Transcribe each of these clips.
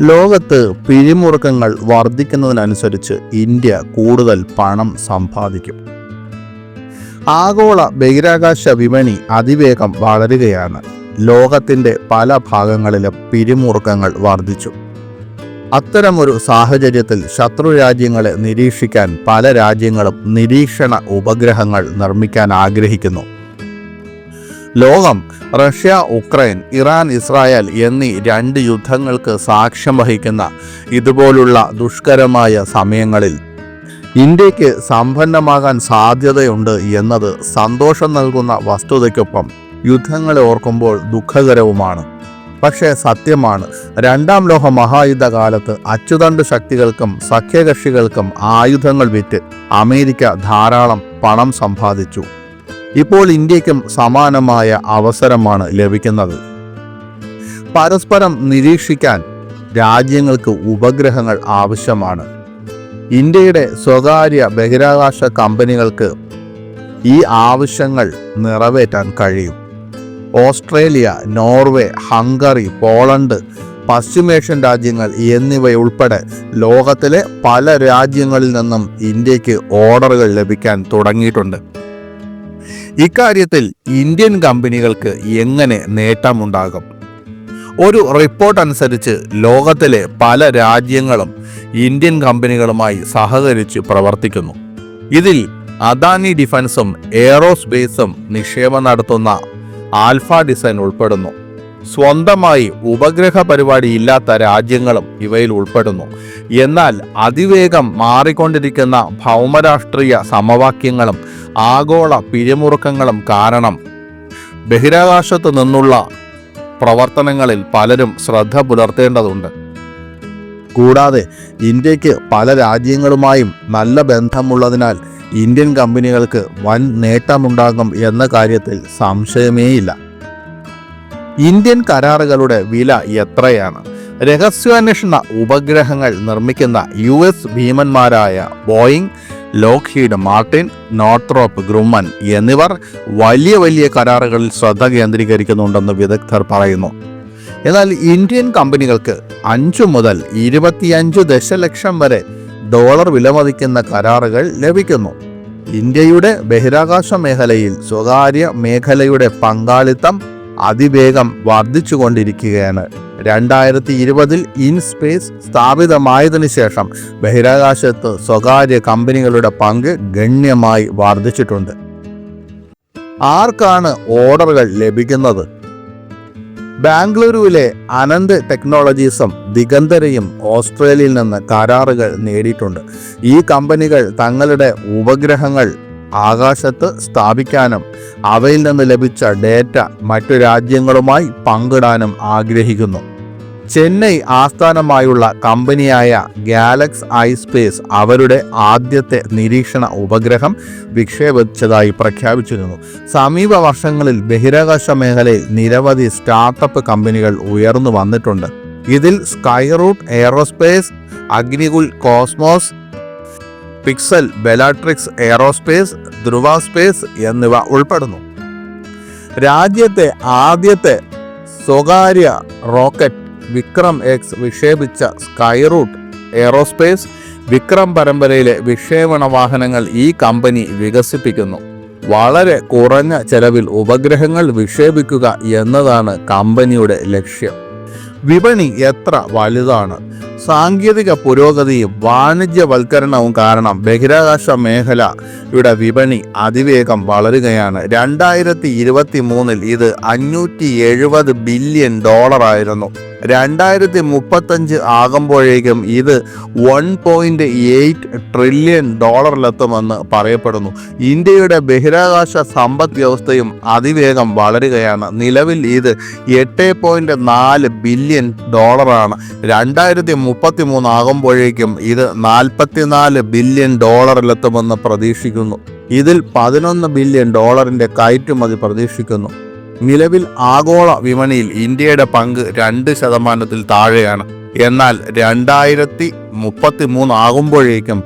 ലോകത്ത് പിരിമുറുക്കങ്ങൾ വർദ്ധിക്കുന്നതിനനുസരിച്ച് ഇന്ത്യ കൂടുതൽ പണം സമ്പാദിക്കും. ആഗോള ബഹിരാകാശ വിപണി അതിവേഗം വളരുകയാണ്. ലോകത്തിൻ്റെ പല ഭാഗങ്ങളിലും പിരിമുറുക്കങ്ങൾ വർദ്ധിച്ചു. അത്തരമൊരു സാഹചര്യത്തിൽ ശത്രു രാജ്യങ്ങളെ നിരീക്ഷിക്കാൻ പല രാജ്യങ്ങളും നിരീക്ഷണ ഉപഗ്രഹങ്ങൾ നിർമ്മിക്കാൻ ആഗ്രഹിക്കുന്നു. ലോകം റഷ്യ, ഉക്രൈൻ, ഇറാൻ, ഇസ്രായേൽ എന്നീ 2 യുദ്ധങ്ങൾക്ക് സാക്ഷ്യം വഹിക്കുന്ന ഇതുപോലുള്ള ദുഷ്കരമായ സമയങ്ങളിൽ ഇന്ത്യക്ക് സമ്പന്നമാകാൻ സാധ്യതയുണ്ട് എന്നത് സന്തോഷം നൽകുന്ന വസ്തുതയ്ക്കൊപ്പം യുദ്ധങ്ങളെ ഓർക്കുമ്പോൾ ദുഃഖകരവുമാണ്. പക്ഷേ സത്യമാണ്, 2ാം ലോക മഹായുദ്ധകാലത്ത് അച്ചുതണ്ട് ശക്തികൾക്കും സഖ്യകക്ഷികൾക്കും ആയുധങ്ങൾ വിറ്റ് അമേരിക്ക ധാരാളം പണം സമ്പാദിച്ചു. ഇപ്പോൾ ഇന്ത്യക്കും സമാനമായ അവസരമാണ് ലഭിക്കുന്നത്. പരസ്പരം നിരീക്ഷിക്കാൻ രാജ്യങ്ങൾക്ക് ഉപഗ്രഹങ്ങൾ ആവശ്യമാണ്. ഇന്ത്യയുടെ സ്വകാര്യ ബഹിരാകാശ കമ്പനികൾക്ക് ഈ ആവശ്യങ്ങൾ നിറവേറ്റാൻ കഴിയും. ഓസ്ട്രേലിയ, നോർവേ, ഹംഗറി, പോളണ്ട്, പശ്ചിമേഷ്യൻ രാജ്യങ്ങൾ എന്നിവയുൾപ്പെടെ ലോകത്തിലെ പല രാജ്യങ്ങളിൽ നിന്നും ഇന്ത്യക്ക് ഓർഡറുകൾ ലഭിക്കാൻ തുടങ്ങിയിട്ടുണ്ട്. ഇക്കാര്യത്തിൽ ഇന്ത്യൻ കമ്പനികൾക്ക് എങ്ങനെ നേട്ടമുണ്ടാകും? ഒരു റിപ്പോർട്ട് അനുസരിച്ച് ലോകത്തിലെ പല രാജ്യങ്ങളും ഇന്ത്യൻ കമ്പനികളുമായി സഹകരിച്ച് പ്രവർത്തിക്കുന്നു. ഇതിൽ അദാനി ഡിഫൻസും എയറോസ്പേസും നിക്ഷേപം നടത്തുന്ന ആൽഫ ഡിസൈൻ ഉൾപ്പെടുന്നു. സ്വന്തമായി ഉപഗ്രഹ പരിപാടി ഇല്ലാത്ത രാജ്യങ്ങളും ഇവയിൽ ഉൾപ്പെടുന്നു. എന്നാൽ അതിവേഗം മാറിക്കൊണ്ടിരിക്കുന്ന ഭൗമരാഷ്ട്രീയ സമവാക്യങ്ങളും ആഗോള പിരിമുറുക്കങ്ങളും കാരണം ബഹിരാകാശത്ത് നിന്നുള്ള പ്രവർത്തനങ്ങളിൽ പലരും ശ്രദ്ധ പുലർത്തേണ്ടതുണ്ട്. കൂടാതെ ഇന്ത്യക്ക് പല രാജ്യങ്ങളുമായും നല്ല ബന്ധമുള്ളതിനാൽ ഇന്ത്യൻ കമ്പനികൾക്ക് വൻ നേട്ടമുണ്ടാകും എന്ന കാര്യത്തിൽ സംശയമേയില്ല. ഇന്ത്യൻ കരാറുകളുടെ വില എത്രയാണ്? രഹസ്യാന്വേഷണ ഉപഗ്രഹങ്ങൾ നിർമ്മിക്കുന്ന US ഭീമന്മാരായ Boeing, Lockheed Martin, Northrop Grumman എന്നിവർ വലിയ കരാറുകളിൽ ശ്രദ്ധ കേന്ദ്രീകരിക്കുന്നുണ്ടെന്ന് വിദഗ്ധർ പറയുന്നു. എന്നാൽ ഇന്ത്യൻ കമ്പനികൾക്ക് 5 മുതൽ 25 ദശലക്ഷം വരെ ഡോളർ വിലമതിക്കുന്ന കരാറുകൾ ലഭിക്കുന്നു. ഇന്ത്യയുടെ ബഹിരാകാശ മേഖലയിൽ സ്വകാര്യ മേഖലയുടെ പങ്കാളിത്തം അതിവേഗം വർദ്ധിച്ചുകൊണ്ടിരിക്കുകയാണ്. 2020 ഇൻസ്പേസ് സ്ഥാപിതമായതിനു ശേഷം ബഹിരാകാശത്ത് സ്വകാര്യ കമ്പനികളുടെ പങ്ക് ഗണ്യമായി വർദ്ധിച്ചിട്ടുണ്ട്. ആർക്കാണ് ഓർഡറുകൾ ലഭിക്കുന്നത്? ബാംഗ്ലൂരുവിലെ അനന്ത് ടെക്നോളജീസും ദിഗന്തരയും ഓസ്ട്രേലിയയിൽ നിന്ന് കരാറുകൾ നേടിയിട്ടുണ്ട്. ഈ കമ്പനികൾ തങ്ങളുടെ ഉപഗ്രഹങ്ങൾ ആകാശത്ത് സ്ഥാപിക്കാനും അവയിൽ നിന്ന് ലഭിച്ച ഡേറ്റ മറ്റു രാജ്യങ്ങളുമായി പങ്കിടാനും ആഗ്രഹിക്കുന്നു. ചെന്നൈ ആസ്ഥാനമായുള്ള കമ്പനിയായ ഗാലക്സ് ഐസ്പേസ് അവരുടെ ആദ്യത്തെ നിരീക്ഷണ ഉപഗ്രഹം വിക്ഷേപിച്ചതായി പ്രഖ്യാപിച്ചിരുന്നു. സമീപ വർഷങ്ങളിൽ ബഹിരാകാശ മേഖലയിൽ നിരവധി സ്റ്റാർട്ടപ്പ് കമ്പനികൾ ഉയർന്നു വന്നിട്ടുണ്ട്. ഇതിൽ സ്കൈറൂട്ട് എയറോസ്പേസ്, അഗ്നികുൽ കോസ്മോസ്, പിക്സൽ, ബെലാട്രിക്സ് എയറോസ്പേസ്, ധ്രുവ സ്പേസ് എന്നിവ ഉൾപ്പെടുന്നു. രാജ്യത്തെ ആദ്യത്തെ സ്വകാര്യ റോക്കറ്റ് വിക്രം എക്സ് വിക്ഷേപിച്ച സ്കൈറൂട്ട് എയറോസ്പേസ് വിക്രം പരമ്പരയിലെ വിക്ഷേപണ വാഹനങ്ങൾ ഈ കമ്പനി വികസിപ്പിക്കുന്നു. വളരെ കുറഞ്ഞ ചെലവിൽ ഉപഗ്രഹങ്ങൾ വിക്ഷേപിക്കുക എന്നതാണ് കമ്പനിയുടെ ലക്ഷ്യം. വിപണി എത്ര വലുതാണ്? സാങ്കേതിക പുരോഗതിയും വാണിജ്യവൽക്കരണവും കാരണം ബഹിരാകാശ മേഖലയുടെ വിപണി അതിവേഗം വളരുകയാണ്. 2023 ഇത് $570 ബില്യൺ ആയിരുന്നു. 2035 ആകുമ്പോഴേക്കും ഇത് $1.8 ട്രില്യൺ പറയപ്പെടുന്നു. ഇന്ത്യയുടെ ബഹിരാകാശ സമ്പദ് വ്യവസ്ഥയും അതിവേഗം വളരുകയാണ്. നിലവിൽ ഇത് $8.4 ബില്യൺ 2033 ആകുമ്പോഴേക്കും ഇത് $44 ബില്യൺ പ്രതീക്ഷിക്കുന്നു. ഇതിൽ $11 ബില്യൺ കയറ്റുമതി പ്രതീക്ഷിക്കുന്നു. നിലവിൽ ആഗോള വിപണിയിൽ ഇന്ത്യയുടെ പങ്ക് 2% താഴെയാണ്. എന്നാൽ 2033 ആകുമ്പോഴേക്കും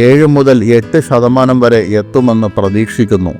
7 മുതൽ 8% വരെ എത്തുമെന്ന് പ്രതീക്ഷിക്കുന്നു.